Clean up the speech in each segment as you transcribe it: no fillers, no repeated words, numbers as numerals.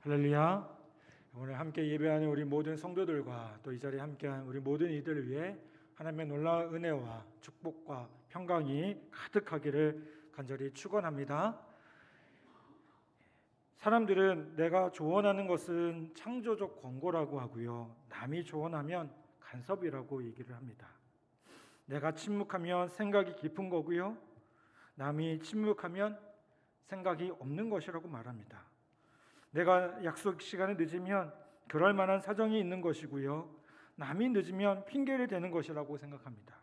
할렐루야. 오늘 함께 예배하는 우리 모든 성도들과 또 이 자리에 함께한 우리 모든 이들을 위해 하나님의 놀라운 은혜와 축복과 평강이 가득하기를 간절히 축원합니다. 사람들은 내가 조언하는 것은 창조적 권고라고 하고요, 남이 조언하면 간섭이라고 얘기를 합니다. 내가 침묵하면 생각이 깊은 거고요, 남이 침묵하면 생각이 없는 것이라고 말합니다. 내가 약속 시간에 늦으면 그럴 만한 사정이 있는 것이고요, 남이 늦으면 핑계를 대는 것이라고 생각합니다.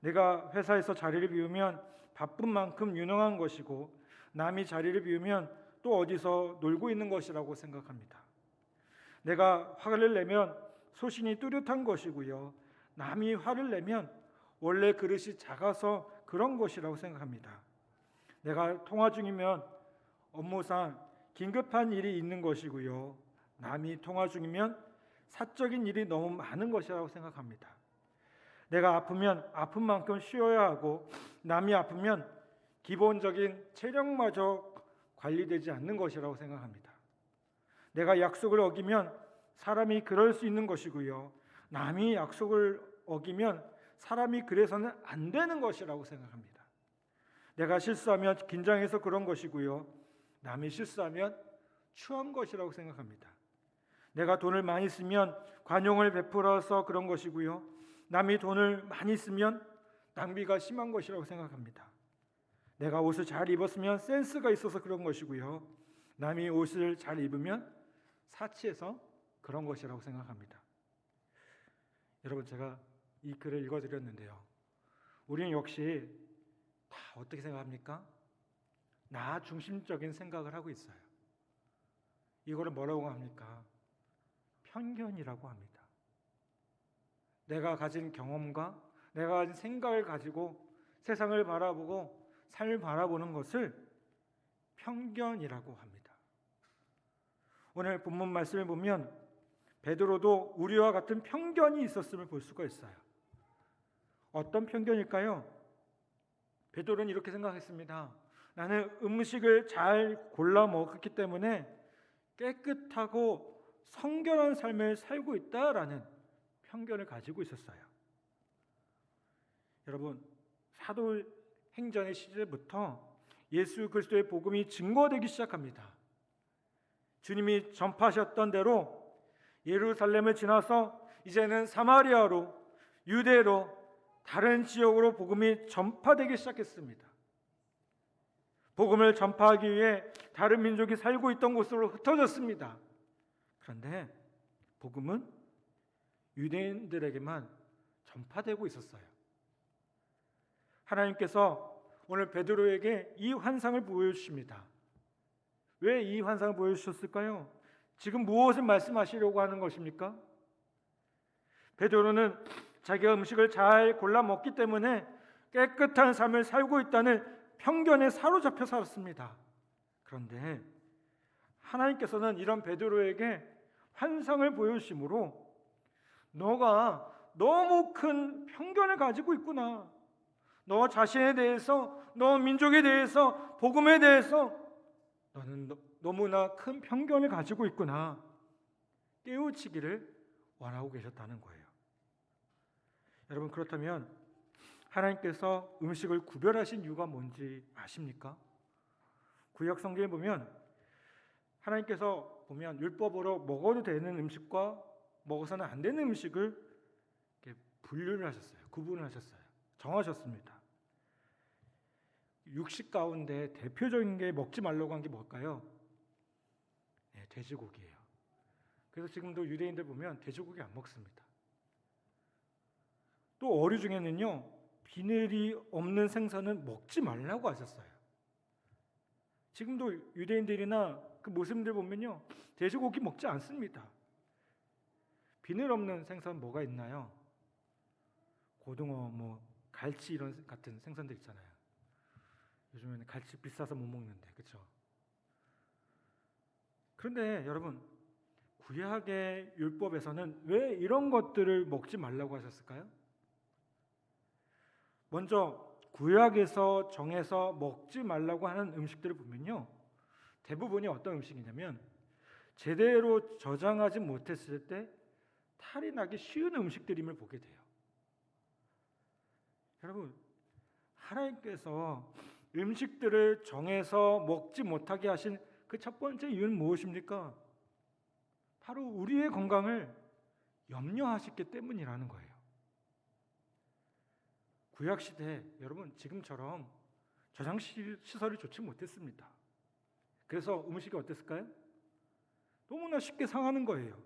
내가 회사에서 자리를 비우면 바쁜 만큼 유능한 것이고, 남이 자리를 비우면 또 어디서 놀고 있는 것이라고 생각합니다. 내가 화를 내면 소신이 뚜렷한 것이고요, 남이 화를 내면 원래 그릇이 작아서 그런 것이라고 생각합니다. 내가 통화 중이면 업무상 긴급한 일이 있는 것이고요, 남이 통화 중이면 사적인 일이 너무 많은 것이라고 생각합니다. 내가 아프면 아픈 만큼 쉬어야 하고, 남이 아프면 기본적인 체력마저 관리되지 않는 것이라고 생각합니다. 내가 약속을 어기면 사람이 그럴 수 있는 것이고요, 남이 약속을 어기면 사람이 그래서는 안 되는 것이라고 생각합니다. 내가 실수하면 긴장해서 그런 것이고요, 남이 실수하면 추한 것이라고 생각합니다. 내가 돈을 많이 쓰면 관용을 베풀어서 그런 것이고요, 남이 돈을 많이 쓰면 낭비가 심한 것이라고 생각합니다. 내가 옷을 잘 입었으면 센스가 있어서 그런 것이고요, 남이 옷을 잘 입으면 사치해서 그런 것이라고 생각합니다. 여러분, 제가 이 글을 읽어드렸는데요, 우리는 역시 다 어떻게 생각합니까? 나 중심적인 생각을 하고 있어요. 이거를 뭐라고 합니까? 편견이라고 합니다. 내가 가진 경험과 내가 가진 생각을 가지고 세상을 바라보고 삶을 바라보는 것을 편견이라고 합니다. 오늘 본문 말씀을 보면 베드로도 우리와 같은 편견이 있었음을 볼 수가 있어요. 어떤 편견일까요? 베드로는 이렇게 생각했습니다. 나는 음식을 잘 골라 먹었기 때문에 깨끗하고 성결한 삶을 살고 있다라는 편견을 가지고 있었어요. 여러분, 사도행전의 시절부터 예수 그리스도의 복음이 증거되기 시작합니다. 주님이 전파하셨던 대로 예루살렘을 지나서 이제는 사마리아로, 유대로, 다른 지역으로 복음이 전파되기 시작했습니다. 복음을 전파하기 위해 다른 민족이 살고 있던 곳으로 흩어졌습니다. 그런데 복음은 유대인들에게만 전파되고 있었어요. 하나님께서 오늘 베드로에게 이 환상을 보여주십니다. 왜 이 환상을 보여주셨을까요? 지금 무엇을 말씀하시려고 하는 것입니까? 베드로는 자기가 음식을 잘 골라 먹기 때문에 깨끗한 삶을 살고 있다는 편견에 사로잡혀 살았습니다. 그런데 하나님께서는 이런 베드로에게 환상을 보여주심으로 너가 너무 큰 편견을 가지고 있구나, 너 자신에 대해서, 너 민족에 대해서, 복음에 대해서 너는 너무나 큰 편견을 가지고 있구나, 깨우치기를 원하고 계셨다는 거예요. 여러분, 그렇다면 하나님께서 음식을 구별하신 이유가 뭔지 아십니까? 구약 성경에 보면 하나님께서 보면 율법으로 먹어도 되는 음식과 먹어서는 안 되는 음식을 이렇게 분류를 하셨어요. 구분을 하셨어요. 정하셨습니다. 육식 가운데 대표적인 게 먹지 말라고 한 게 뭘까요? 네, 돼지고기예요. 그래서 지금도 유대인들 보면 돼지고기 안 먹습니다. 또 어류 중에는요, 비늘이 없는 생선은 먹지 말라고 하셨어요. 지금도 유대인들이나 그 모슬림들 보면요, 돼지고기 먹지 않습니다. 비늘 없는 생선 뭐가 있나요? 고등어, 갈치 이런 같은 생선들 있잖아요. 요즘에는 갈치 비싸서 못 먹는데, 그렇죠? 그런데 여러분, 구약의 율법에서는 왜 이런 것들을 먹지 말라고 하셨을까요? 먼저 구약에서 정해서 먹지 말라고 하는 음식들을 보면요, 대부분이 어떤 음식이냐면 제대로 저장하지 못했을 때 탈이 나기 쉬운 음식들임을 보게 돼요. 여러분, 하나님께서 음식들을 정해서 먹지 못하게 하신 그 첫 번째 이유는 무엇입니까? 바로 우리의 건강을 염려하셨기 때문이라는 거예요. 구약시대 여러분 지금처럼 저장시설이 좋지 못했습니다. 그래서 음식이 어땠을까요? 너무나 쉽게 상하는 거예요.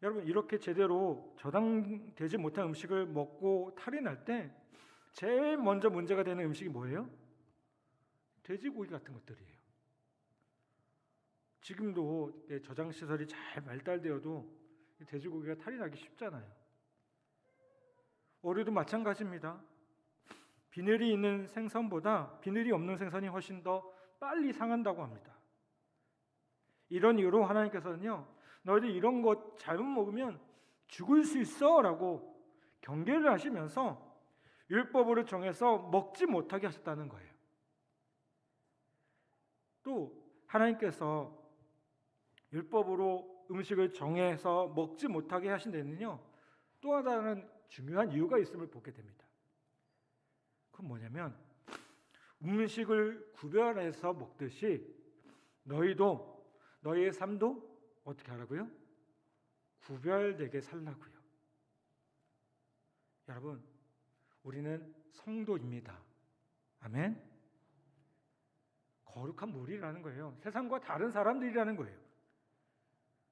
여러분, 이렇게 제대로 저장되지 못한 음식을 먹고 탈이 날 때 제일 먼저 문제가 되는 음식이 뭐예요? 돼지고기 같은 것들이에요. 지금도 저장시설이 잘 발달되어도 돼지고기가 탈이 나기 쉽잖아요. 오리도 마찬가지입니다. 비늘이 있는 생선보다 비늘이 없는 생선이 훨씬 더 빨리 상한다고 합니다. 이런 이유로 하나님께서는요, 너희들 이런 것 잘못 먹으면 죽을 수 있어 라고 경계를 하시면서 율법으로 정해서 먹지 못하게 하셨다는 거예요. 또 하나님께서 율법으로 음식을 정해서 먹지 못하게 하신 데는요, 또 다른 중요한 이유가 있음을 보게 됩니다. 그건 뭐냐면 음식을 구별해서 먹듯이 너희의 삶도 어떻게 하라고요? 구별되게 살라고요. 여러분, 우리는 성도입니다. 아멘. 거룩한 무리라는 거예요. 세상과 다른 사람들이라는 거예요.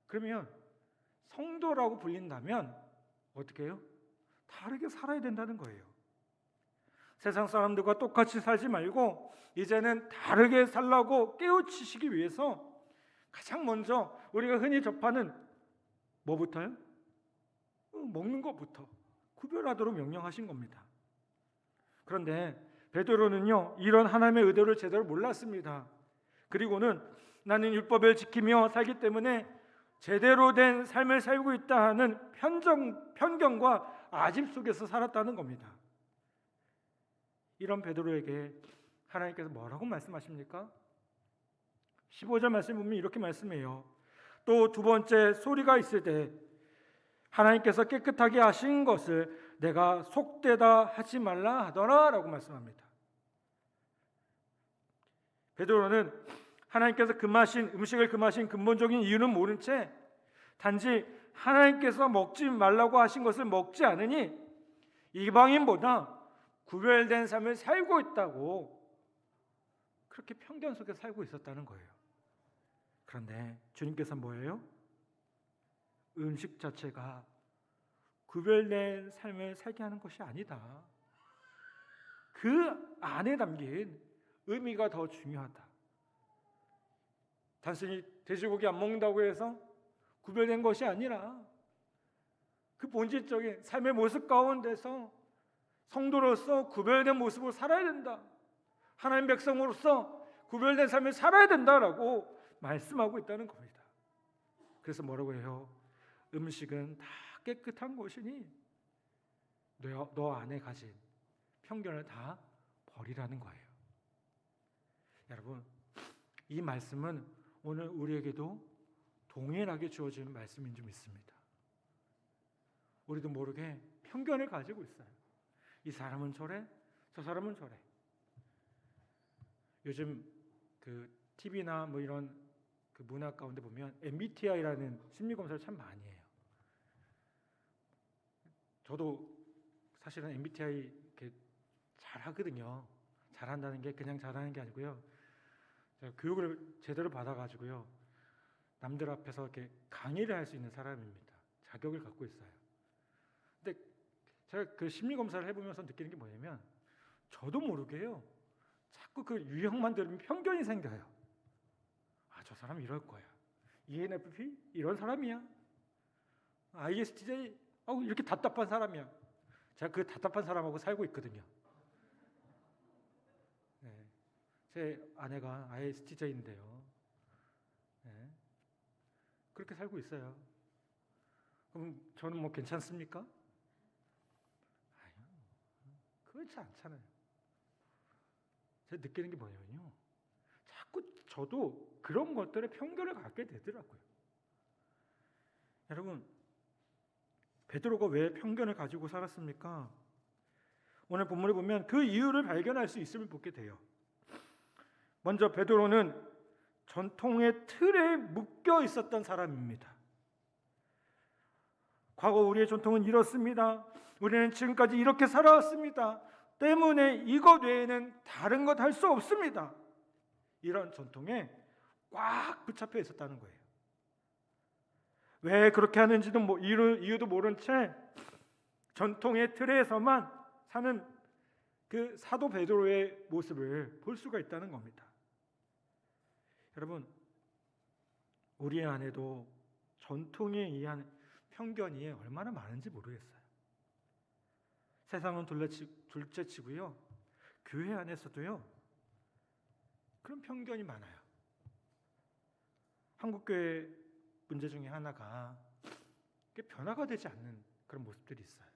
그러면 성도라고 불린다면 어떻게 해요? 다르게 살아야 된다는 거예요. 세상 사람들과 똑같이 살지 말고 이제는 다르게 살라고 깨우치시기 위해서 가장 먼저 우리가 흔히 접하는 뭐부터요? 먹는 것부터 구별하도록 명령하신 겁니다. 그런데 베드로는요, 이런 하나님의 의도를 제대로 몰랐습니다. 그리고는 나는 율법을 지키며 살기 때문에 제대로 된 삶을 살고 있다 하는 편견과 아집 속에서 살았다는 겁니다. 이런 베드로에게 하나님께서 뭐라고 말씀하십니까? 15절 말씀 보면 이렇게 말씀해요. 또 두 번째 소리가 있을 때 하나님께서 깨끗하게 하신 것을 내가 속되다 하지 말라 하더라 라고 말씀합니다. 베드로는 하나님께서 음식을 금하신 근본적인 이유는 모른 채 단지 하나님께서 먹지 말라고 하신 것을 먹지 않으니 이방인보다 구별된 삶을 살고 있다고 그렇게 편견 속에 살고 있었다는 거예요. 그런데 주님께서 뭐예요? 음식 자체가 구별된 삶을 살게 하는 것이 아니다. 그 안에 담긴 의미가 더 중요하다. 단순히 돼지고기 안 먹는다고 해서 구별된 것이 아니라 그 본질적인 삶의 모습 가운데서 성도로서 구별된 모습으로 살아야 된다. 하나님 백성으로서 구별된 삶을 살아야 된다라고 말씀하고 있다는 겁니다. 그래서 뭐라고 해요? 음식은 다 깨끗한 것이니 너 안에 가진 편견을 다 버리라는 거예요. 여러분, 이 말씀은 오늘 우리에게도 동일하게 주어진 말씀인 줄 믿습니다. 우리도 모르게 편견을 가지고 있어요. 이 사람은 저래, 저 사람은 저래. 요즘 그 TV나 뭐 이런 그 문화 가운데 보면 MBTI라는 심리 검사를 참 많이 해요. 저도 사실은 MBTI 이렇게 잘하거든요. 잘한다는 게 그냥 잘하는 게 아니고요. 제가 교육을 제대로 받아가지고요, 남들 앞에서 이렇게 강의를 할 수 있는 사람입니다. 자격을 갖고 있어요. 근데 제가 그 심리 검사를 해보면서 느끼는 게 뭐냐면 저도 모르게요, 자꾸 그 유형만 들으면 편견이 생겨요. 아, 저 사람 이럴 거야. ENFP 이런 사람이야. ISTJ 이렇게 답답한 사람이야. 제가 그 답답한 사람하고 살고 있거든요. 네. 제 아내가 ISTJ인데요. 네. 그렇게 살고 있어요. 그럼 저는 뭐 괜찮습니까? 아니요, 그렇지 않잖아요. 제가 느끼는 게 뭐냐면요, 자꾸 저도 그런 것들에 편견을 갖게 되더라고요. 여러분, 베드로가 왜 편견을 가지고 살았습니까? 오늘 본문을 보면 그 이유를 발견할 수 있음을 보게 돼요. 먼저 베드로는 전통의 틀에 묶여 있었던 사람입니다. 과거 우리의 전통은 이렇습니다. 우리는 지금까지 이렇게 살아왔습니다. 때문에 이것 외에는 다른 것 할 수 없습니다. 이런 전통에 꽉 붙잡혀 있었다는 거예요. 왜 그렇게 하는지도 이유도 모른 채 전통의 틀에서만 사는 그 사도 베드로의 모습을 볼 수가 있다는 겁니다. 여러분, 우리 안에도 전통에 의한 편견이 얼마나 많은지 모르겠어요. 세상은 둘째치고요, 교회 안에서도요 그런 편견이 많아요. 한국교회 문제 중에 하나가 변화가 되지 않는 그런 모습들이 있어요.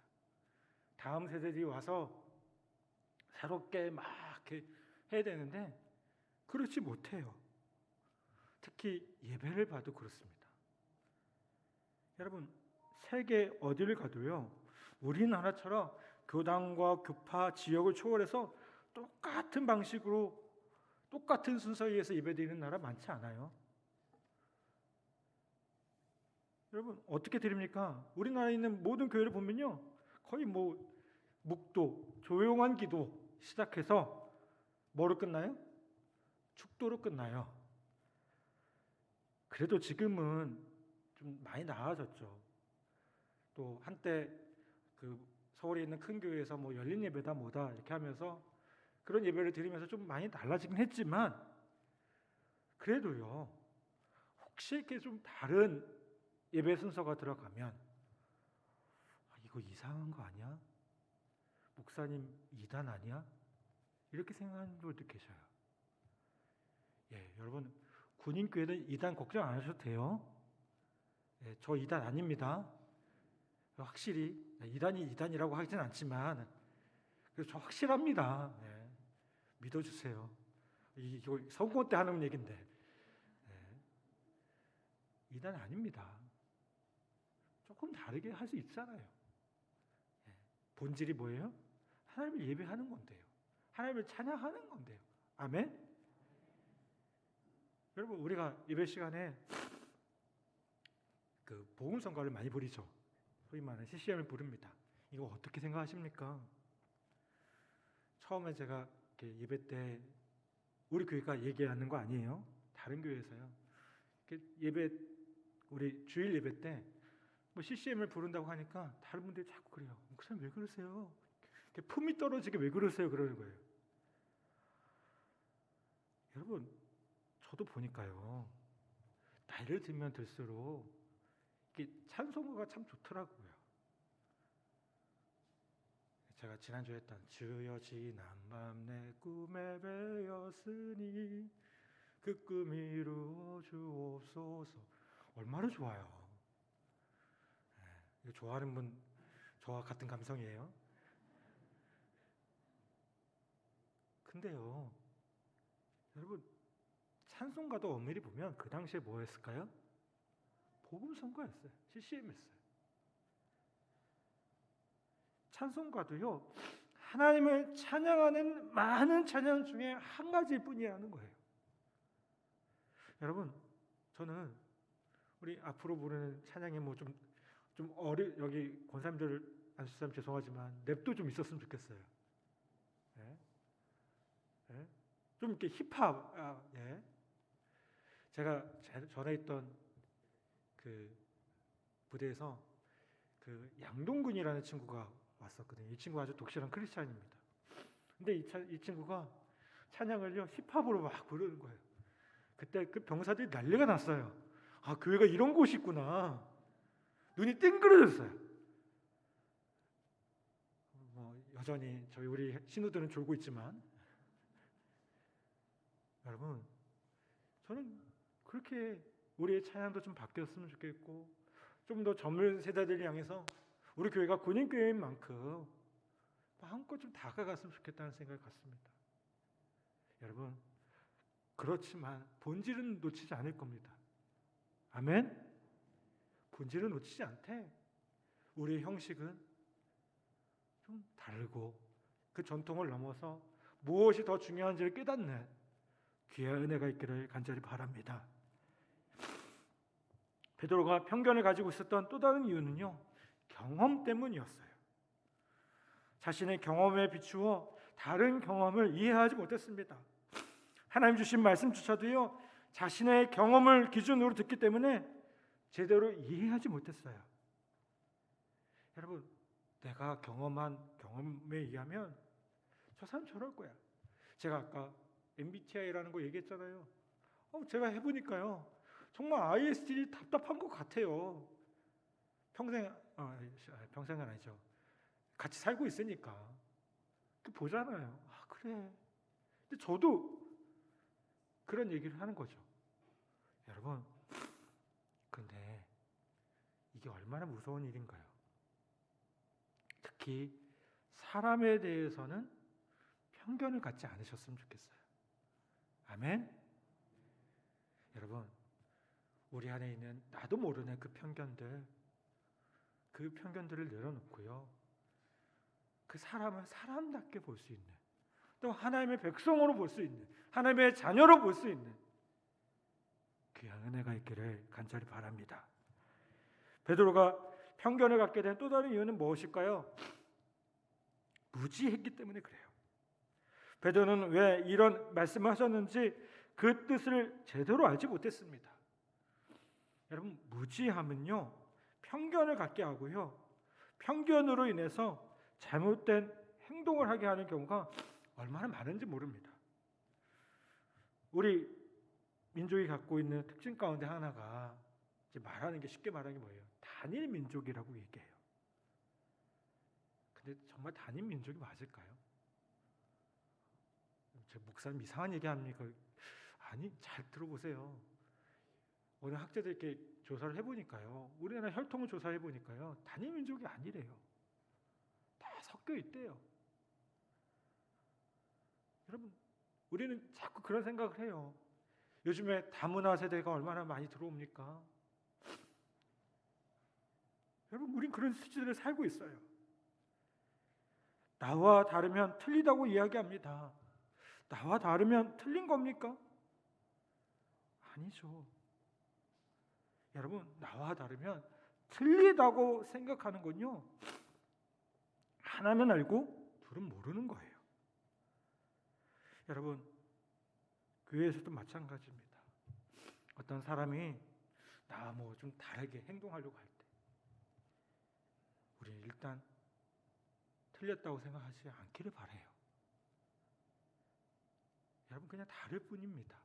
다음 세대들이 와서 새롭게 막 이렇게 해야 되는데 그렇지 못해요. 특히 예배를 봐도 그렇습니다. 여러분, 세계 어디를 가도요, 우리나라처럼 교단과 교파, 지역을 초월해서 똑같은 방식으로 똑같은 순서에 의해서 예배드리는 나라 많지 않아요. 여러분, 어떻게 드립니까? 우리나라에 있는 모든 교회를 보면요, 거의 묵도, 조용한 기도 시작해서 뭐로 끝나요? 축도로 끝나요. 그래도 지금은 좀 많이 나아졌죠. 또 한때 그 서울에 있는 큰 교회에서 열린 예배다 뭐다 이렇게 하면서 그런 예배를 드리면서 좀 많이 달라지긴 했지만, 그래도요, 혹시 이렇게 좀 다른 예배 순서가 들어가면 이거 이상한 거 아니야? 목사님 이단 아니야? 이렇게 생각하는 분들도 계셔요. 여러분, 군인교회는 이단 걱정 안 하셔도 돼요. 저 이단 아닙니다. 확실히 이단이 이단이라고 하진 않지만 그래서 저 확실합니다. 믿어주세요. 이거 선거 때 하는 얘기인데 이단 아닙니다. 조금 다르게 할 수 있잖아요. 본질이 뭐예요? 하나님을 예배하는 건데요. 하나님을 찬양하는 건데요. 아멘? 여러분, 우리가 예배 시간에 그 복음 성가를 많이 부리죠. 소위 말하는 CCM을 부릅니다. 이거 어떻게 생각하십니까? 처음에 제가 예배 때 우리 교회가 얘기하는 거 아니에요. 다른 교회에서요. 예배, 우리 주일 예배 때 CCM을 부른다고 하니까 다른 분들이 자꾸 그래요. 목사님 왜 그러세요? 품이 떨어지게 왜 그러세요? 그러는 거예요. 여러분, 저도 보니까요, 나이를 들면 들수록 찬송가가 참 좋더라고요. 제가 지난주에 했던 주여 지난 밤 내 꿈에 배었으니 그 꿈 이루어 주옵소서, 얼마나 좋아요. 이거 좋아하는 분 저와 같은 감성이에요. 근데요, 여러분, 찬송가도 엄밀히 보면 그 당시에 뭐였을까요? 복음 선거였어요. CCM이었어요. 찬송가도요, 하나님을 찬양하는 많은 찬양 중에 한 가지일 뿐이라는 거예요. 여러분, 저는 우리 앞으로 부르는 찬양에 여기 권사님들 안수사님 죄송하지만 랩도 좀 있었으면 좋겠어요. 좀 이렇게 힙합. 제가 전에 있던 그 부대에서 그 양동근이라는 친구가 왔었거든요. 이 친구 아주 독실한 크리스찬입니다. 근데 이 친구가 찬양을요 힙합으로 막 부르는 거예요. 그때 그 병사들이 난리가 났어요. 아, 교회가 이런 곳이 있구나. 눈이 띵그러졌어요. 여전히 우리 신우들은 졸고 있지만, 여러분, 저는 그렇게 우리의 찬양도 좀 바뀌었으면 좋겠고, 좀 더 젊은 세대들을 향해서 우리 교회가 군인교회인 만큼 마음껏 좀 다가갔으면 좋겠다는 생각을 갖습니다. 여러분, 그렇지만 본질은 놓치지 않을 겁니다. 아멘? 본질은 놓치지 않되 우리의 형식은 좀 다르고 그 전통을 넘어서 무엇이 더 중요한지를 깨닫는 귀한 은혜가 있기를 간절히 바랍니다. 베드로가 편견을 가지고 있었던 또 다른 이유는요, 경험 때문이었어요. 자신의 경험에 비추어 다른 경험을 이해하지 못했습니다. 하나님 주신 말씀조차도요, 자신의 경험을 기준으로 듣기 때문에 제대로 이해하지 못했어요. 여러분, 내가 경험한 경험에 의하면 저 사람 저럴 거야. 제가 아까 MBTI라는 거 얘기했잖아요. 제가 해보니까요, 정말 ISTJ 답답한 것 같아요. 평생은 아니죠. 같이 살고 있으니까 보잖아요. 그래. 근데 저도 그런 얘기를 하는 거죠. 여러분, 근데 이게 얼마나 무서운 일인가요? 특히 사람에 대해서는 편견을 갖지 않으셨으면 좋겠어요. 아멘? 여러분, 우리 안에 있는 나도 모르는 그 편견들을 내려놓고요, 그 사람을 사람답게 볼 수 있는, 또 하나님의 백성으로 볼 수 있는, 하나님의 자녀로 볼 수 있는 귀한 은혜가 있기를 간절히 바랍니다. 베드로가 편견을 갖게 된 또 다른 이유는 무엇일까요? 무지했기 때문에 그래요. 베드로는 왜 이런 말씀을 하셨는지 그 뜻을 제대로 알지 못했습니다. 여러분, 무지함은요, 편견을 갖게 하고요, 편견으로 인해서 잘못된 행동을 하게 하는 경우가 얼마나 많은지 모릅니다. 우리 민족이 갖고 있는 특징 가운데 하나가, 이제 말하는 게, 쉽게 말하는 게 뭐예요? 단일 민족이라고 얘기해요. 근데 정말 단일 민족이 맞을까요? 제 목사님 이상한 얘기 합니까? 아니, 잘 들어보세요. 오늘 학자들께 조사를 해보니까요, 우리나라 혈통을 조사해보니까요, 단일 민족이 아니래요. 다 섞여 있대요. 여러분, 우리는 자꾸 그런 생각을 해요. 요즘에 다문화 세대가 얼마나 많이 들어옵니까? 여러분, 우린 그런 시대를 살고 있어요. 나와 다르면 틀리다고 이야기합니다. 나와 다르면 틀린 겁니까? 아니죠. 여러분, 나와 다르면 틀리다고 생각하는 건요, 하나는 알고 둘은 모르는 거예요. 여러분, 교회에서도 마찬가지입니다. 어떤 사람이 나와 좀 다르게 행동하려고 할 때, 우리는 일단 틀렸다고 생각하지 않기를 바라요. 여러분, 그냥 다를 뿐입니다.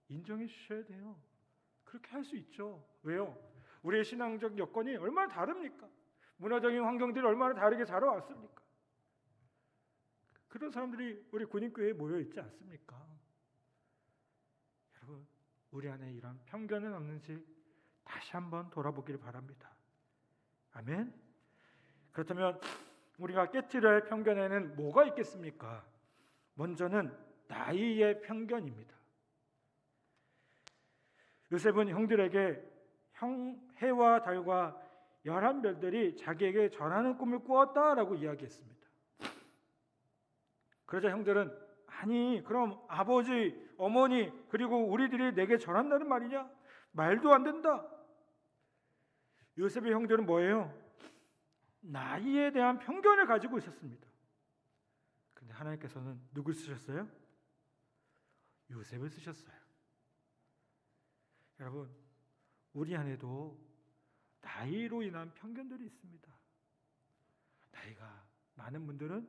인정해 주셔야 돼요. 그렇게 할 수 있죠. 왜요? 우리의 신앙적 여건이 얼마나 다릅니까? 문화적인 환경들이 얼마나 다르게 자라왔습니까? 그런 사람들이 우리 군인교회에 모여 있지 않습니까? 여러분, 우리 안에 이런 편견은 없는지 다시 한번 돌아보기를 바랍니다. 아멘? 그렇다면 우리가 깨트려야 할 편견에는 뭐가 있겠습니까? 먼저는 나이의 편견입니다. 요셉은 형들에게 해와 달과 11별들이 자기에게 전하는 꿈을 꾸었다라고 이야기했습니다. 그러자 형들은, 아니, 그럼 아버지, 어머니, 그리고 우리들이 내게 전한다는 말이냐? 말도 안 된다. 요셉의 형들은 뭐예요? 나이에 대한 편견을 가지고 있었습니다. 근데 하나님께서는 누굴 쓰셨어요? 요셉을 쓰셨어요. 여러분, 우리 안에도 나이로 인한 편견들이 있습니다. 나이가 많은 분들은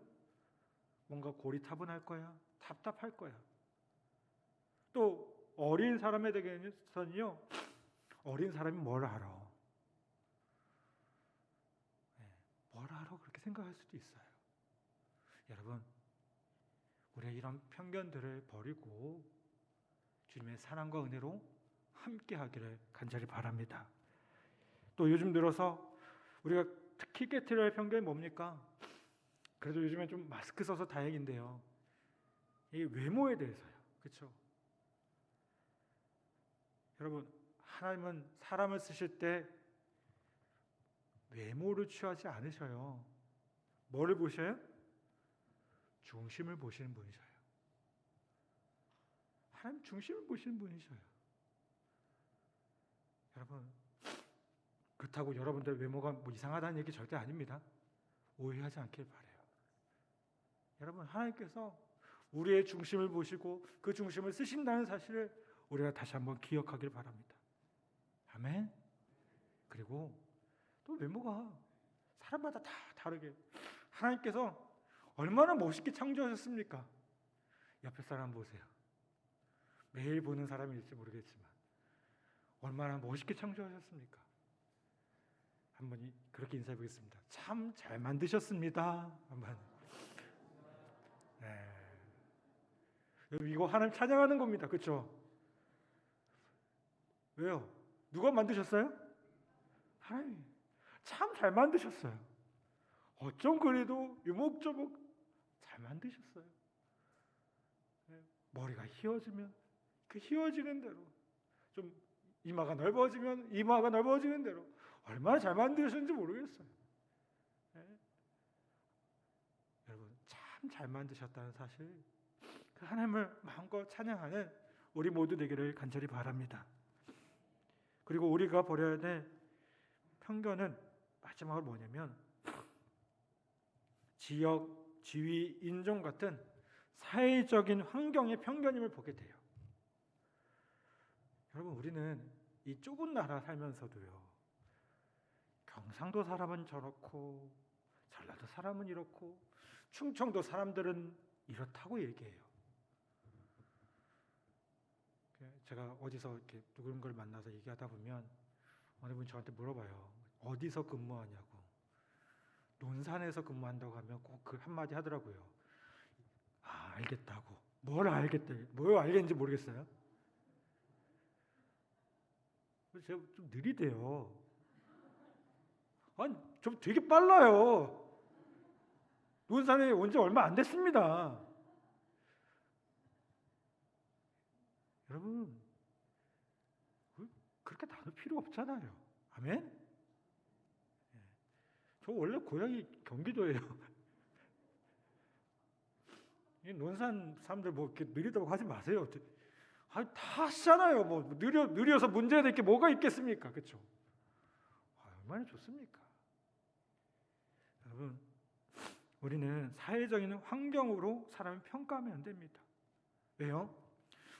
뭔가 고리타분할 거야, 답답할 거야. 또 어린 사람에 대해서는요, 어린 사람이 뭘 알아? 뭘 알아? 그렇게 생각할 수도 있어요. 여러분, 우리가 이런 편견들을 버리고 주님의 사랑과 은혜로 함께 하기를 간절히 바랍니다. 또 요즘 들어서 우리가 특히 깨트려야 할 편견이 뭡니까? 그래도 요즘에 좀 마스크 써서 다행인데요, 이 외모에 대해서요. 그렇죠? 여러분, 하나님은 사람을 쓰실 때 외모를 취하지 않으셔요. 뭐를 보셔요? 중심을 보시는 분이셔요. 하나님 중심을 보시는 분이셔요. 여러분, 그렇다고 여러분들 외모가 뭐 이상하다는 얘기 절대 아닙니다. 오해하지 않길 바라요. 여러분, 하나님께서 우리의 중심을 보시고 그 중심을 쓰신다는 사실을 우리가 다시 한번 기억하길 바랍니다. 아멘. 그리고 또 외모가 사람마다 다 다르게 하나님께서 얼마나 멋있게 창조하셨습니까? 옆에 사람 보세요. 매일 보는 사람일지 모르겠지만 얼마나 멋있게 창조하셨습니까? 한번 그렇게 인사해 보겠습니다. 참 잘 만드셨습니다. 한번. 네. 이거 하나님 찬양하는 겁니다. 그렇죠? 왜요? 누가 만드셨어요? 하나님. 참 잘 만드셨어요. 어쩜 그래도 유목조목 잘 만드셨어요. 머리가 휘어지면 그 휘어지는 대로, 좀 이마가 넓어지면 이마가 넓어지는 대로 얼마나 잘 만드셨는지 모르겠어요. 여러분, 참 잘 만드셨다는 사실, 그 하나님을 마음껏 찬양하는 우리 모두 되기를 간절히 바랍니다. 그리고 우리가 버려야 될 편견은 마지막으로 뭐냐면 지역, 지위, 인종 같은 사회적인 환경의 편견임을 보게 돼요. 여러분, 우리는 이 좁은 나라 살면서도요, 경상도 사람은 저렇고 전라도 사람은 이렇고 충청도 사람들은 이렇다고 얘기해요. 제가 어디서 이렇게 누군가를 만나서 얘기하다 보면 어느 분이 저한테 물어봐요. 어디서 근무하냐고. 논산에서 근무한다고 하면 꼭 그 한마디 하더라고요. 아, 알겠다고. 뭘 알겠대. 뭘 알겠는지 모르겠어요. 제가 좀 느리대요. 아니, 좀 되게 빨라요. 논산에 온 지 얼마 안 됐습니다. 여러분, 그렇게 나눌 필요 없잖아요. 아멘? 저 원래 고향이 경기도예요. 논산 사람들 뭐 이렇게 느리다고 하지 마세요. 다 하시잖아요. 뭐 느려서 문제가 될 게 뭐가 있겠습니까? 그렇죠? 얼마나 좋습니까? 여러분, 우리는 사회적인 환경으로 사람을 평가하면 안 됩니다. 왜요?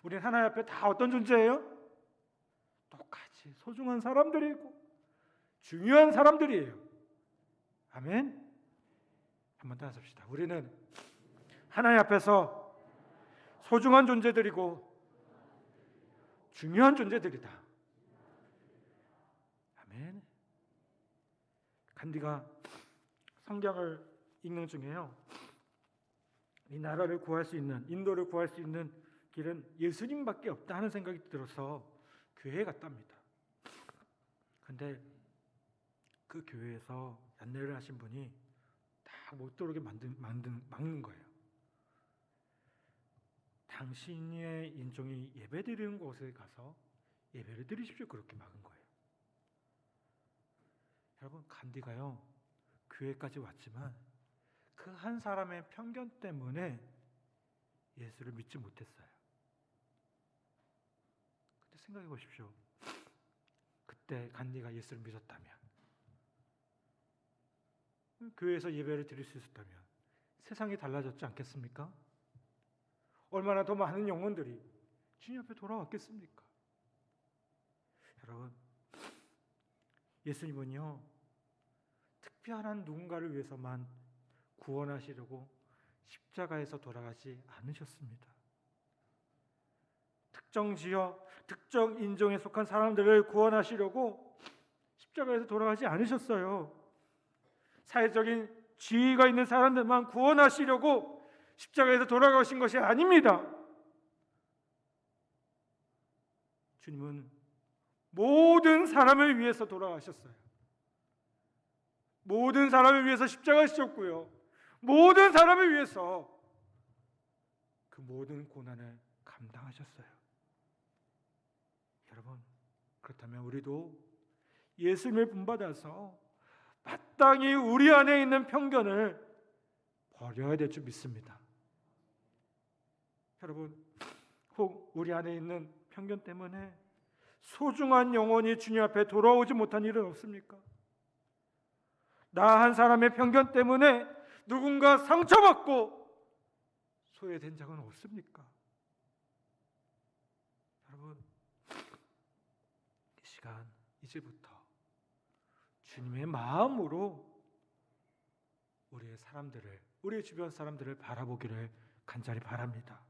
우리는 하나님 앞에 다 어떤 존재예요? 똑같이 소중한 사람들이고 중요한 사람들이에요. 아멘? 한번 따라서 합시다. 우리는 하나님 앞에서 소중한 존재들이고 중요한 존재들이다. 아멘. 간디가 성경을 읽는 중에요, 이 나라를 구할 수 있는, 인도를 구할 수 있는 길은 예수님밖에 없다 하는 생각이 들어서 교회에 갔답니다. 근데 그 교회에서 안내를 하신 분이 다 못 들어오게 막는 거예요. 당신의 인종이 예배드리는 곳에 가서 예배를 드리십시오. 그렇게 막은 거예요. 여러분, 간디가요, 교회까지 왔지만 그 한 사람의 편견 때문에 예수를 믿지 못했어요. 근데 생각해 보십시오. 그때 간디가 예수를 믿었다면, 교회에서 예배를 드릴 수 있었다면 세상이 달라졌지 않겠습니까? 얼마나 더 많은 영혼들이 주님 앞에 돌아왔겠습니까? 여러분, 예수님은요, 특별한 누군가를 위해서만 구원하시려고 십자가에서 돌아가지 않으셨습니다. 특정 지역, 특정 인종에 속한 사람들을 구원하시려고 십자가에서 돌아가지 않으셨어요. 사회적인 지위가 있는 사람들만 구원하시려고 십자가에서 돌아가신 것이 아닙니다. 주님은 모든 사람을 위해서 돌아가셨어요. 모든 사람을 위해서 십자가에 지셨고요, 모든 사람을 위해서 그 모든 고난을 감당하셨어요. 여러분, 그렇다면 우리도 예수님을 본받아서 마땅히 우리 안에 있는 편견을 버려야 될 줄 믿습니다. 여러분, 혹 우리 안에 있는 편견 때문에 소중한 영혼이 주님 앞에 돌아오지 못한 일은 없습니까? 나 한 사람의 편견 때문에 누군가 상처받고 소외된 적은 없습니까? 여러분, 이 시간 이제부터 주님의 마음으로 우리의 주변 사람들을 바라보기를 간절히 바랍니다.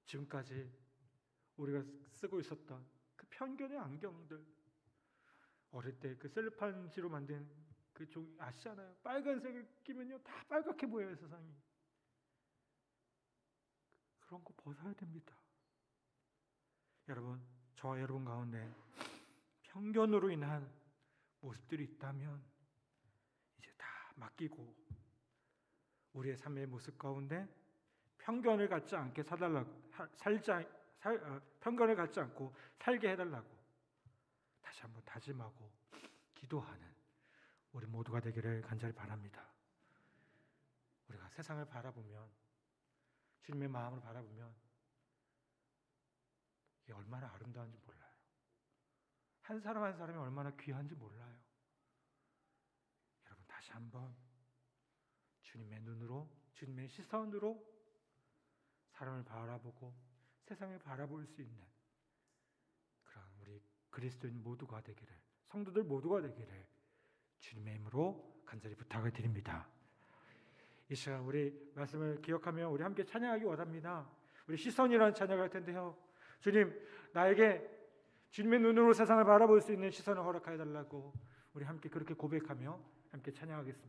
지금까지 우리가 쓰고 있었던 그 편견의 안경들, 어릴 때 그 셀로판지로 만든 그 종이 아시잖아요. 빨간색을 끼면요 다 빨갛게 보여요, 세상이. 그런 거 벗어야 됩니다. 여러분, 저와 여러분 가운데 편견으로 인한 모습들이 있다면 이제 다 맡기고 우리의 삶의 모습 가운데 편견을 갖지 않게 편견을 갖지 않고 살게 해달라고 다시 한번 다짐하고 기도하는 우리 모두가 되기를 간절히 바랍니다. 우리가 세상을 바라보면, 주님의 마음을 바라보면 이게 얼마나 아름다운지 몰라요. 한 사람 한 사람이 얼마나 귀한지 몰라요. 여러분, 다시 한번 주님의 눈으로, 주님의 시선으로 사람을 바라보고 세상을 바라볼 수 있는 그런 우리 그리스도인 모두가 되기를, 성도들 모두가 되기를 주님의 이름으로 간절히 부탁을 드립니다. 이 시간 우리 말씀을 기억하며 우리 함께 찬양하기 원합니다. 우리 시선이라는 찬양을 할 텐데요, 주님, 나에게 주님의 눈으로 세상을 바라볼 수 있는 시선을 허락하여 달라고 우리 함께 그렇게 고백하며 함께 찬양하겠습니다.